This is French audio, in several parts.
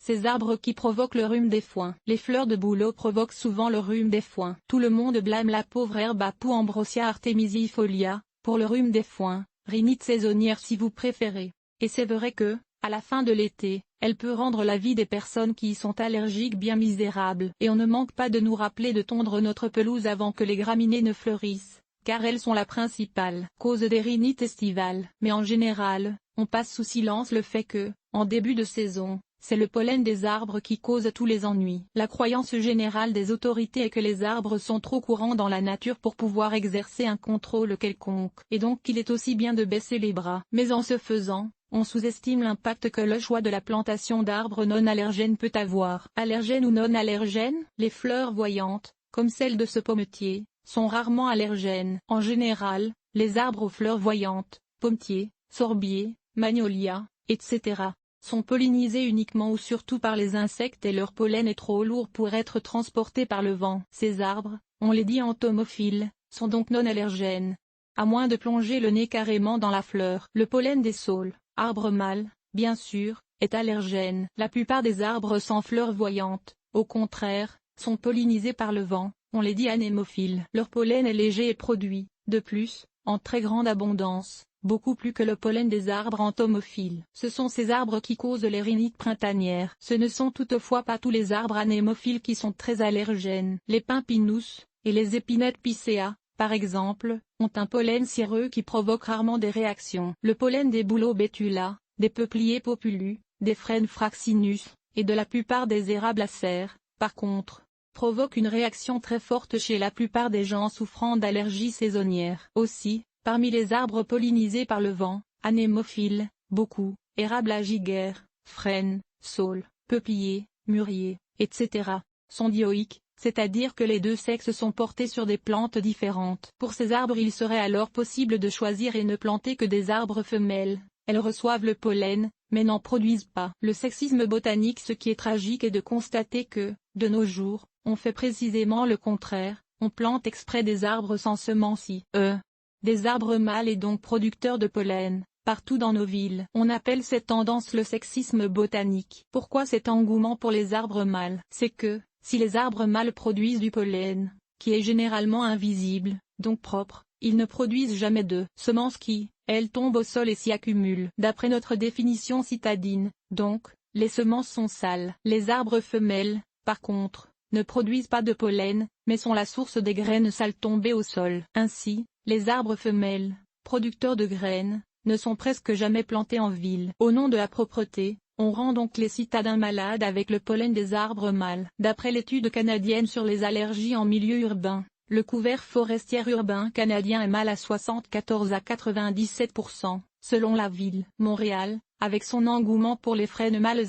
ces arbres qui provoquent le rhume des foins. Les fleurs de bouleau provoquent souvent le rhume des foins. Tout le monde blâme la pauvre herbe à poux Ambrosia artemisiifolia, pour le rhume des foins, rhinite saisonnière si vous préférez. Et c'est vrai que, à la fin de l'été, elle peut rendre la vie des personnes qui y sont allergiques bien misérable. Et on ne manque pas de nous rappeler de tondre notre pelouse avant que les graminées ne fleurissent, car elles sont la principale cause des rhinites estivales. Mais en général, on passe sous silence le fait que, en début de saison, c'est le pollen des arbres qui cause tous les ennuis. La croyance générale des autorités est que les arbres sont trop courants dans la nature pour pouvoir exercer un contrôle quelconque, et donc qu'il est aussi bien de baisser les bras. Mais en ce faisant, on sous-estime l'impact que le choix de la plantation d'arbres non allergènes peut avoir. Allergènes ou non allergènes, les fleurs voyantes, comme celle de ce pommetier, sont rarement allergènes. En général, les arbres aux fleurs voyantes, pommetiers, sorbiers, magnolias, etc., sont pollinisés uniquement ou surtout par les insectes et leur pollen est trop lourd pour être transporté par le vent. Ces arbres, on les dit entomophiles, sont donc non allergènes, à moins de plonger le nez carrément dans la fleur. Le pollen des saules, arbres mâles, bien sûr, est allergène. La plupart des arbres sans fleurs voyantes, au contraire, sont pollinisés par le vent, on les dit anémophiles. Leur pollen est léger et produit, de plus, en très grande abondance, beaucoup plus que le pollen des arbres entomophiles. Ce sont ces arbres qui causent les rhinites printanières. Ce ne sont toutefois pas tous les arbres anémophiles qui sont très allergènes. Les pins pinus, et les épinettes picea, par exemple, ont un pollen cireux qui provoque rarement des réactions. Le pollen des bouleaux betula, des peupliers populus, des frênes fraxinus, et de la plupart des érables acères, par contre, provoque une réaction très forte chez la plupart des gens souffrant d'allergies saisonnières. Aussi, parmi les arbres pollinisés par le vent, anémophiles, beaucoup, érables à giguère, frênes, saules, peupliers, mûriers, etc., sont dioïques, c'est-à-dire que les deux sexes sont portés sur des plantes différentes. Pour ces arbres il serait alors possible de choisir et ne planter que des arbres femelles. Elles reçoivent le pollen, mais n'en produisent pas. Le sexisme botanique. Ce qui est tragique est de constater que, de nos jours, on fait précisément le contraire, on plante exprès des arbres sans semences, des arbres mâles et donc producteurs de pollen, partout dans nos villes. On appelle cette tendance le sexisme botanique. Pourquoi cet engouement pour les arbres mâles? C'est que, si les arbres mâles produisent du pollen, qui est généralement invisible, donc propre, ils ne produisent jamais de semences qui, elles tombent au sol et s'y accumulent. D'après notre définition citadine, donc, les semences sont sales. Les arbres femelles, par contre, ne produisent pas de pollen, mais sont la source des graines sales tombées au sol. Ainsi, les arbres femelles, producteurs de graines, ne sont presque jamais plantés en ville. Au nom de la propreté, on rend donc les citadins malades avec le pollen des arbres mâles. D'après l'étude canadienne sur les allergies en milieu urbain, le couvert forestier urbain canadien est mâle à 74 à 97%, selon la ville. Montréal, avec son engouement pour les frênes mâles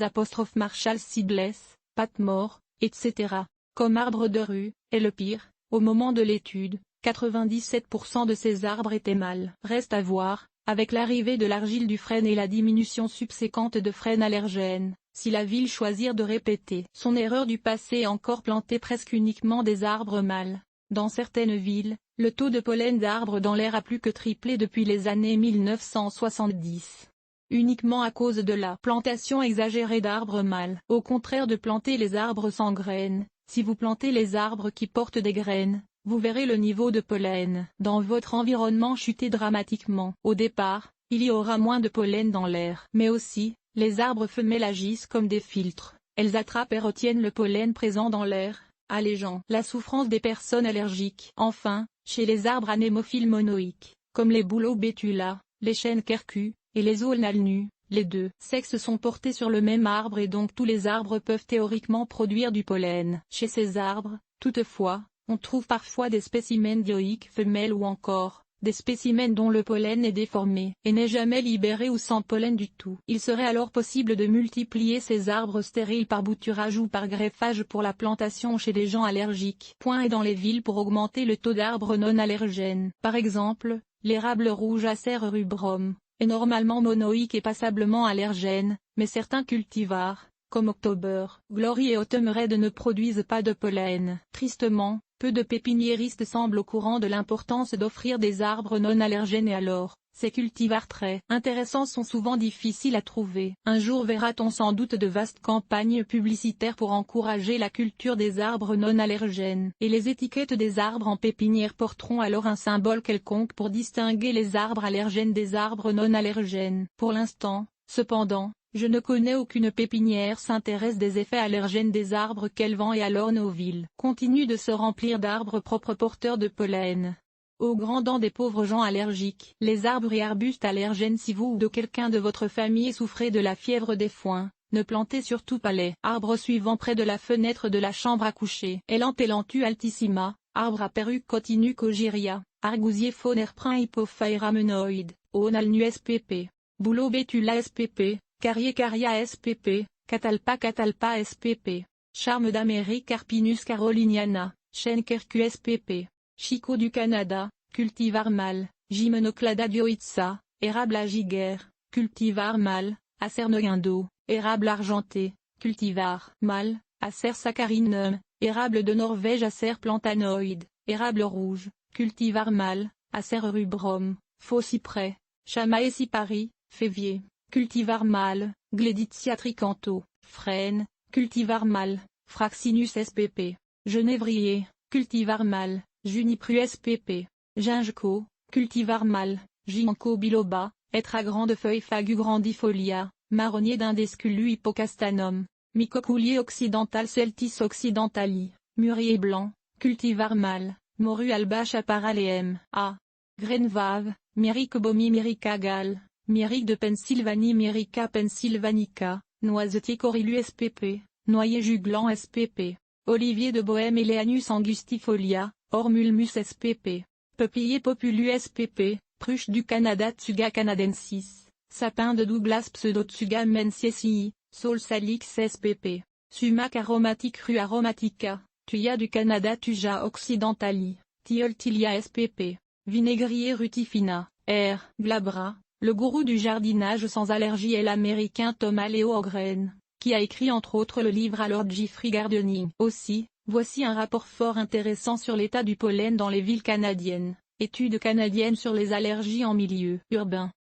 Marshall seedless, Patmore, etc., comme arbre de rue, est le pire. Au moment de l'étude, 97% de ces arbres étaient mâles. Reste à voir, avec l'arrivée de l'argile du frêne et la diminution subséquente de frênes allergènes, si la ville choisir de répéter son erreur du passé et encore planter presque uniquement des arbres mâles. Dans certaines villes, le taux de pollen d'arbres dans l'air a plus que triplé depuis les années 1970. Uniquement à cause de la plantation exagérée d'arbres mâles. Au contraire de planter les arbres sans graines, si vous plantez les arbres qui portent des graines, vous verrez le niveau de pollen dans votre environnement chuter dramatiquement. Au départ, il y aura moins de pollen dans l'air. Mais aussi, les arbres femelles agissent comme des filtres. Elles attrapent et retiennent le pollen présent dans l'air, allégeant la souffrance des personnes allergiques. Enfin, chez les arbres anémophiles monoïques, comme les bouleaux betula, les chênes quercus, et les saules nus, les deux sexes sont portés sur le même arbre et donc tous les arbres peuvent théoriquement produire du pollen. Chez ces arbres, toutefois, on trouve parfois des spécimens dioïques femelles ou encore, des spécimens dont le pollen est déformé et n'est jamais libéré ou sans pollen du tout. Il serait alors possible de multiplier ces arbres stériles par bouturage ou par greffage pour la plantation chez les gens allergiques. Et dans les villes pour augmenter le taux d'arbres non allergènes. Par exemple, l'érable rouge Acer rubrum est normalement monoïque et passablement allergène, mais certains cultivars, comme October, Glory et Autumn Red ne produisent pas de pollen. Tristement, peu de pépiniéristes semblent au courant de l'importance d'offrir des arbres non allergènes et alors, Ces cultivars très intéressants sont souvent difficiles à trouver. Un jour verra-t-on sans doute de vastes campagnes publicitaires pour encourager la culture des arbres non allergènes. Et les étiquettes des arbres en pépinière porteront alors un symbole quelconque pour distinguer les arbres allergènes des arbres non allergènes. Pour l'instant, cependant, je ne connais aucune pépinière s'intéresse des effets allergènes des arbres qu'elle vend et alors nos villes continuent de se remplir d'arbres propres porteurs de pollen. Au grand dam des pauvres gens allergiques. Les arbres et arbustes allergènes. Si vous ou de quelqu'un de votre famille souffrez de la fièvre des foins, ne plantez surtout pas les arbres suivants près de la fenêtre de la chambre à coucher. Elantelantu altissima, arbre à perruque Cotinucogyria, Argousier Phonerprin Hypophaeramenoïde, Onalnu spp. Bouleau Betula spp, Caria spp, Catalpa spp. Charme d'Amérique Arpinus caroliniana, Schenkercu spp. Chico du Canada, cultivar mâle, Gymnoclada dioica, érable à giguère, cultivar mâle, Acer guindo, érable argenté, cultivar mâle, Acer saccharinum, érable de Norvège Acer plantanoïde, érable rouge, cultivar mâle, Acer rubrum, faux cyprès, Chamaecyparis, févier, cultivar mâle, Gleditsia tricanto, frêne, cultivar mâle, Fraxinus spp. Genévrier, cultivar mâle, Junipru spp. Gingeco, cultivar mâle, Ginkgo biloba, hêtre à grandes feuilles Fagu grandifolia, marronnier d'Indesculu hippocastanum, Mycocoulier occidental Celtis occidentali, mûrier blanc, cultivar mâle, Morue alba chaparaleem. A. Graine-vave, Myrique bomi Myrica gall, Myrique de Pennsylvanie Myrica pennsylvanica, Noisetier Corylus spp. Noyer juglant spp. Olivier de Bohême Eleanus angustifolia, Ormulmus spp. Peuplier populus spp. Pruche du Canada Tsuga canadensis, Sapin de Douglas Pseudotsuga mensiesii, Saule salix spp. Sumac aromatique Rue aromatica, Thuya du Canada Thuja occidentali, Tilleul Tilia spp. Vinaigrier rutifina, R. Glabra, le gourou du jardinage sans allergie est l'américain Thomas Leo Ogren, qui a écrit entre autres le livre à Lord Jeffrey Gardening. Aussi, voici un rapport fort intéressant sur l'état du pollen dans les villes canadiennes, étude canadienne sur les allergies en milieu urbain.